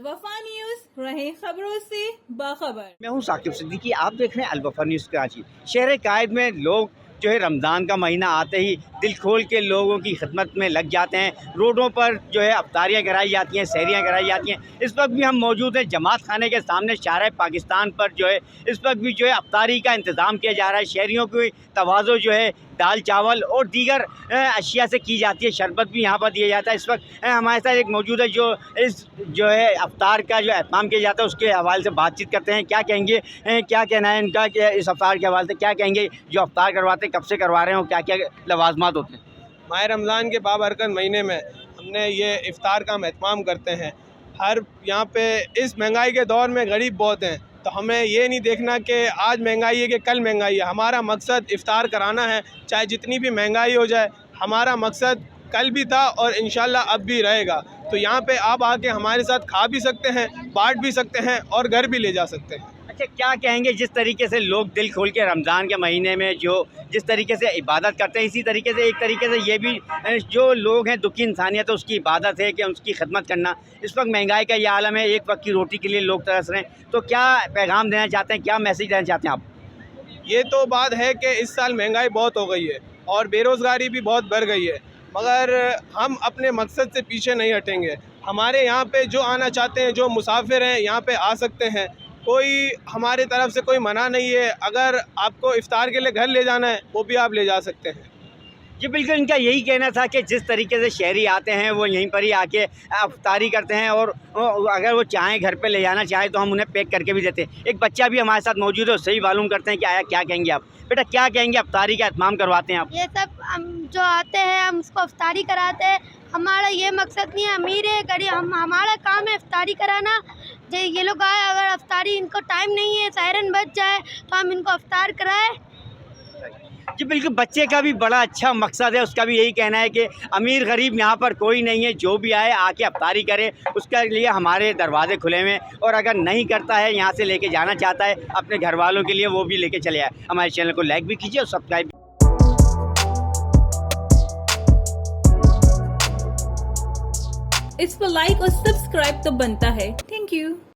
अलवफा news, रहे खबरों से बाखबर। मैं हूं साकिब सिद्दीकी। आप देख रहे हैं अलवफा न्यूज़ कराची। शहर कायद में लोग जो है रमज़ान का महीना आते ही दिल खोल के लोगों की खिदमत में लग जाते हैं। रोडों पर जो है अफ्तारियाँ कराई जाती हैं, सहरियाँ कराई जाती हैं। इस वक्त भी हम मौजूद हैं जमात खाने के सामने शाहराह पाकिस्तान पर। जो है इस वक्त भी जो है अफ्तारी का इंतज़ाम किया जा रहा है। शहरियों की तवाज़ो जो है दाल चावल और दीगर अशिया से की जाती है। शरबत भी यहाँ पर दिया जाता है। इस वक्त हमारे साथ एक मौजूद है जो इस जो है अफ्तार का जो एहतमाम किया जाता है उसके हवाले से बातचीत करते हैं। क्या कहेंगे, क्या कहना है इनका कि इस अफ्तार के हवाले से क्या कहेंगे? जो अफ्तार करवाते हैं कब से करवा रहे हैं और क्या क्या लवाजमात होते हैं? माह रमज़ान के बाबरकत महीने में हमने ये इफ़्तार का हम एहतमाम करते हैं। हर यहाँ पे इस महंगाई के दौर में गरीब बहुत हैं, तो हमें ये नहीं देखना कि आज महंगाई है कि कल महंगाई है। हमारा मकसद इफ़्तार कराना है, चाहे जितनी भी महंगाई हो जाए। हमारा मकसद कल भी था और इंशाल्लाह अब भी रहेगा। तो यहाँ पे आप आके हमारे साथ खा भी सकते हैं, बांट भी सकते हैं और घर भी ले जा सकते हैं। अच्छा, क्या कहेंगे जिस तरीके से लोग दिल खोल के रमज़ान के महीने में जो जिस तरीके से इबादत करते हैं, इसी तरीके से एक तरीके से ये भी जो लोग हैं दुखी इंसानियत है उसकी इबादत है कि उसकी खिदमत करना। इस वक्त महंगाई का ये आलम है, एक वक्त की रोटी के लिए लोग तरस रहे हैं। तो क्या पैगाम देना चाहते हैं, क्या मैसेज देना चाहते हैं आप? ये तो बात है कि इस साल महंगाई बहुत हो गई है और बेरोज़गारी भी बहुत बढ़ गई है, मगर हम अपने मकसद से पीछे नहीं हटेंगे। हमारे यहाँ पे जो आना चाहते हैं, जो मुसाफिर हैं, यहाँ पे आ सकते हैं। कोई हमारे तरफ से कोई मना नहीं है। अगर आपको इफ़्तार के लिए घर ले जाना है वो भी आप ले जा सकते हैं। जी बिल्कुल, इनका यही कहना था कि जिस तरीके से शहरी आते हैं वो यहीं पर ही आके अफ्तारी करते हैं और अगर वो चाहें घर पे ले जाना चाहें तो हम उन्हें पैक करके भी देते हैं। एक बच्चा भी हमारे साथ मौजूद है, उससे ही मालूम करते हैं कि आया क्या कहेंगे आप। बेटा क्या कहेंगे, अफ्तारी का एहतमाम करवाते हैं आप? ये सब हम जो आते हैं हम उसको इफ्तारी कराते हैं। हमारा ये मकसद नहीं है अमीर है गरीब, हमारा काम है इफ्तारी कराना। जो ये लोग आए, अगर इफ्तारी इनको टाइम नहीं है, सायरन बज जाए तो हम इनको इफ्तार कराएं। जी बिल्कुल, बच्चे का भी बड़ा अच्छा मकसद है। उसका भी यही कहना है कि अमीर गरीब यहाँ पर कोई नहीं है, जो भी आए आके अफ्तारी करे, उसके लिए हमारे दरवाजे खुले हुए हैं। और अगर नहीं करता है, यहाँ से लेके जाना चाहता है अपने घर वालों के लिए, वो भी लेके चले आए। हमारे चैनल को लाइक भी कीजिए और सब्सक्राइब। इस पर लाइक और सब्सक्राइब तो बनता है। Thank you.